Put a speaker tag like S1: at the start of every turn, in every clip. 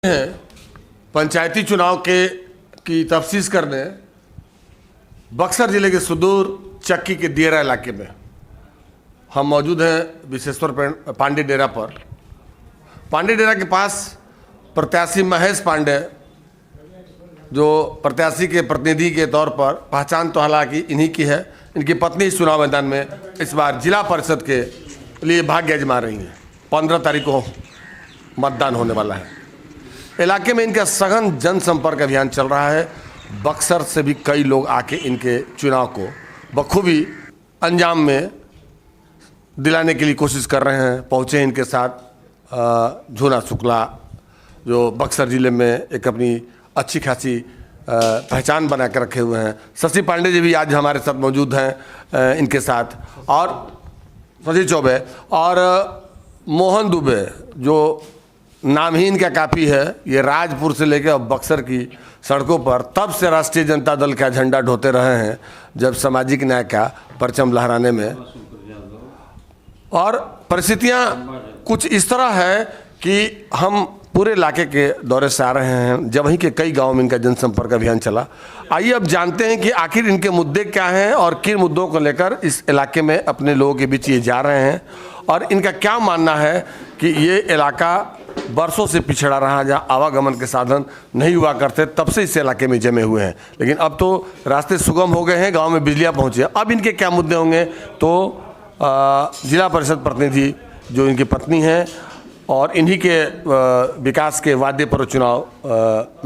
S1: हैं पंचायती चुनाव की तफ्तीश करने बक्सर जिले के सुदूर चक्की के दियरा इलाके में हम मौजूद हैं। विशेश्वर पांडे डेरा पर। पांडे डेरा के पास प्रत्याशी महेश पांडे, जो प्रत्याशी के प्रतिनिधि के तौर पर पहचान तो हालांकि इन्हीं की है, इनकी पत्नी इस चुनाव मैदान में इस बार जिला परिषद के लिए भाग्य आजमा रही हैं। 15 तारीख को मतदान होने वाला है। इलाके में इनका सघन जनसंपर्क अभियान चल रहा है। बक्सर से भी कई लोग आके इनके चुनाव को बखूबी अंजाम में दिलाने के लिए कोशिश कर रहे हैं। पहुँचे इनके साथ झूना शुक्ला, जो बक्सर ज़िले में एक अपनी अच्छी खासी पहचान बना कर रखे हुए हैं। शशि पांडे जी भी आज हमारे साथ मौजूद हैं इनके साथ, और शशि चौबे और मोहन दुबे, जो नाम ही इनका काफ़ी है। ये राजपुर से लेकर बक्सर की सड़कों पर तब से राष्ट्रीय जनता दल का झंडा ढोते रहे हैं, जब सामाजिक न्याय का परचम लहराने में। और परिस्थितियाँ कुछ इस तरह है कि हम पूरे इलाके के दौरे से आ रहे हैं, जब वहीं के कई गांवों में इनका जनसंपर्क अभियान चला। आइए अब जानते हैं कि आखिर इनके मुद्दे क्या हैं और किन मुद्दों को लेकर इस इलाके में अपने लोगों के बीच ये जा रहे हैं, और इनका क्या मानना है कि ये इलाका बरसों से पिछड़ा रहा, जहाँ आवागमन के साधन नहीं हुआ करते, तब से इस इलाके में जमे हुए हैं। लेकिन अब तो रास्ते सुगम हो गए हैं, गांव में बिजलियां पहुंची हैं। अब इनके क्या मुद्दे होंगे, तो जिला परिषद प्रतिनिधि जो इनकी पत्नी हैं और इन्हीं के विकास के वादे पर चुनाव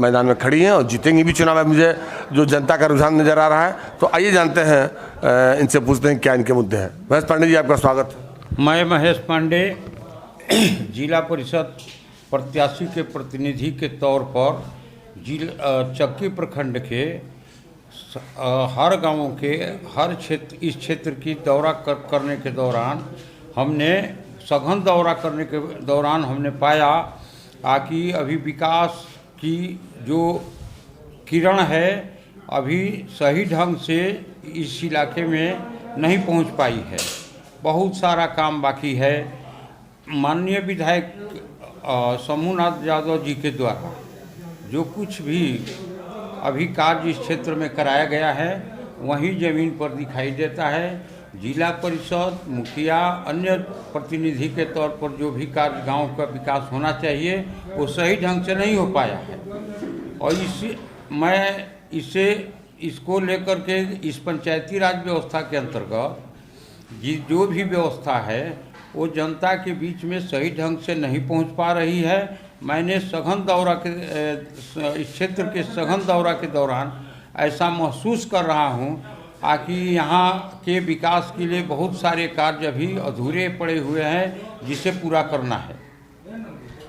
S1: मैदान में खड़ी हैं और जीतेंगी भी चुनाव में। मुझे जो जनता का रुझान नज़र आ रहा है, तो आइए जानते हैं, इनसे पूछते हैं क्या इनके मुद्दे हैं। महेश पांडे जी, आपका स्वागत।
S2: मैं महेश पांडे जिला परिषद प्रत्याशी के प्रतिनिधि के तौर पर चक्की प्रखंड के हर गांवों के हर क्षेत्र, इस क्षेत्र की दौरा करने के दौरान हमने सघन दौरा करने के दौरान हमने पाया कि अभी विकास की जो किरण है अभी सही ढंग से इस इलाके में नहीं पहुंच पाई है। बहुत सारा काम बाकी है। माननीय विधायक शंभुनाथ यादव जी के द्वारा जो कुछ भी अभी कार्य इस क्षेत्र में कराया गया है, वही ज़मीन पर दिखाई देता है। जिला परिषद, मुखिया, अन्य प्रतिनिधि के तौर पर जो भी कार्य गांव का विकास होना चाहिए, वो सही ढंग से नहीं हो पाया है। और मैं इसको लेकर के इस पंचायती राज व्यवस्था के अंतर्गत जो भी व्यवस्था है वो जनता के बीच में सही ढंग से नहीं पहुंच पा रही है। मैंने सघन दौरा के इस क्षेत्र के सघन दौरा के दौरान ऐसा महसूस कर रहा हूं कि यहाँ के विकास के लिए बहुत सारे कार्य अभी अधूरे पड़े हुए हैं, जिसे पूरा करना है।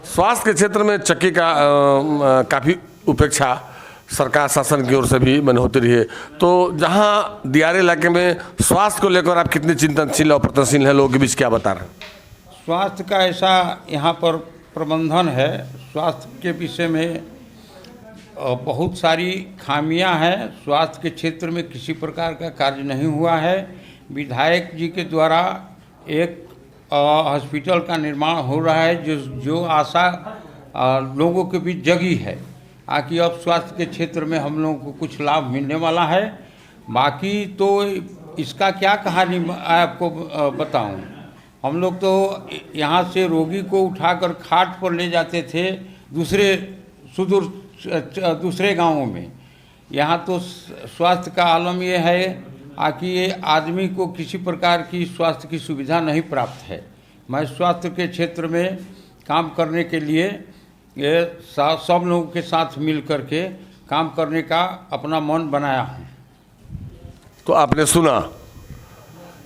S1: स्वास्थ्य के क्षेत्र में चक्की का काफ़ी उपेक्षा सरकार शासन की ओर से भी मन होती रही है, तो जहाँ दियारे इलाके में स्वास्थ्य को लेकर आप कितने चिंतनशील और प्रयत्नशील हैं, लोगों के बीच क्या बता रहे हैं?
S2: स्वास्थ्य का ऐसा यहाँ पर प्रबंधन है, स्वास्थ्य के विषय में बहुत सारी खामियां हैं। स्वास्थ्य के क्षेत्र में किसी प्रकार का कार्य नहीं हुआ है। विधायक जी के द्वारा एक हॉस्पिटल का निर्माण हो रहा है, जो आशा लोगों के बीच जगी है कि अब स्वास्थ्य के क्षेत्र में हम लोगों को कुछ लाभ मिलने वाला है। बाकी तो इसका क्या कहानी आपको बताऊं। हम लोग तो यहाँ से रोगी को उठाकर खाट पर ले जाते थे दूसरे गांवों में। यहाँ तो स्वास्थ्य का आलम ये है कि ये आदमी को किसी प्रकार की स्वास्थ्य की सुविधा नहीं प्राप्त है। मैं स्वास्थ्य के क्षेत्र में काम करने के लिए ये सब लोगों के साथ मिल कर के काम करने का अपना मन बनाया हूँ।
S1: तो आपने सुना,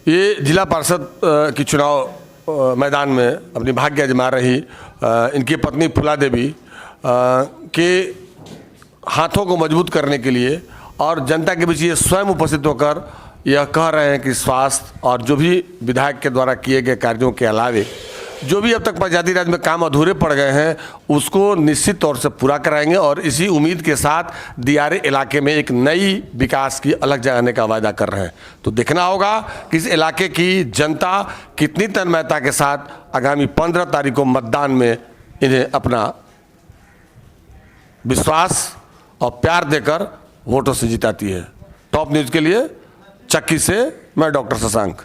S1: ये जिला परिषद की चुनाव मैदान में अपनी भाग्य आजमा रही इनकी पत्नी फुला देवी के हाथों को मजबूत करने के लिए और जनता के बीच ये स्वयं उपस्थित होकर यह कह रहे हैं कि स्वास्थ्य और जो भी विधायक के द्वारा किए गए कार्यों के अलावे जो भी अब तक पंचायती राज में काम अधूरे पड़ गए हैं, उसको निश्चित तौर से पूरा कराएंगे। और इसी उम्मीद के साथ दियारे इलाके में एक नई विकास की अलग जगाने का वायदा कर रहे हैं। तो देखना होगा कि इस इलाके की जनता कितनी तन्मयता के साथ आगामी 15 तारीख को मतदान में इन्हें अपना विश्वास और प्यार देकर वोटों से जिताती है। टॉप न्यूज़ के लिए चक्की से मैं डॉक्टर शशांक।